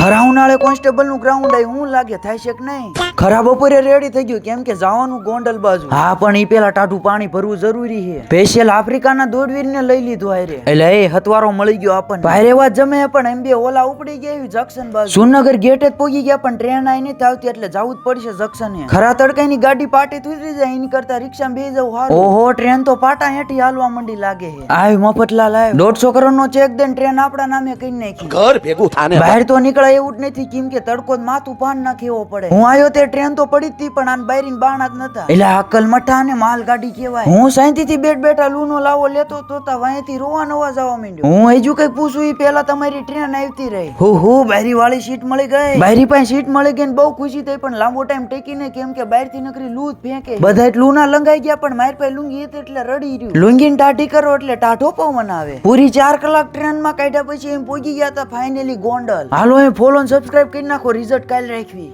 ખરા ઉનાળે કોન્સ્ટેબલ નું ગ્રાઉન્ડ આય હું લાગે થાય છે કે નહીં? ખરા બપોરે રેડી થઈ ગયું કેમ કે જવાનું ગોંડલ બાજુ. હા પણ ઈ પેલા ટાઢું પાણી ભરવું જરૂરી છે. સ્પેશિયલ આફ્રિકાના દોડવીર ને લઈ લીધો હારે. એટલે એ હતવારો મળી ગયો આપણને. ભારે વાત જમે પણ એમ બે ઓલા ઉપડી ગયા જંક્શન બાજુ. સુરનગર ગેટ જ પોગી ગયા પણ ટ્રેન આઈ નથી આવતી એટલે જવું જ પડશે જંક્શને. ખરા તડકાની ગાડી પાટી ઉતરી જાય એની કરતા રિક્ષામાં બેસી જવું સારું. ઓહો ટ્રેન તો પાટા હેઠી હાલવા માંડી લાગે છે. આય મફતલાલ આય 150 કરોડનો ચેક દઈને ટ્રેન આપણા નામે કરી નાખી. ઘર ભેગું થાને બહાર તો નીકળાય એવું જ નથી કેમ કે તડકો માથું પાન ના ખેવો પડે. હું આવ્યો તે ટ્રેન તો પડી હતી પણ આન બારીન બાણા જ નતા. એટલે અકલ મઠા ને માલ ગાડી કહેવાય. હું શાંતિથી બેઠા લૂનો લાવો લેતો તોતા વાંયથી રોવાનો અવાજ આવવા માંડ્યો. હું હજુ કઈ પૂછું ઈ પેલા તમારી ટ્રેન આવતી રહી. હું બારી વાળી સીટ મળી ગઈ. બારી પાસે સીટ મળી ગઈ ને બહુ ખુશી થઈ પણ લાંબો ટાઈમ ટેકી ને કેમ કે બહાર થી નકરી લૂ જ ફેંકે. બધા લૂના લંગાઈ ગયા પણ મારી પાસે લુંગી હતી એટલે રડી રહ્યું. લુંગીને ટાઢી કરો એટલે ટાઢો પવન આવે. પૂરી 4 કલાક ટ્રેન માં કાઢ્યા પછી એમ પોગી ગયા હતા ફાઇનલી ગોંડલ. હાલો એ ફોલો સબસ્ક્રાઇબ કરી નાખો રિઝલ્ટ કાલ રાખવી.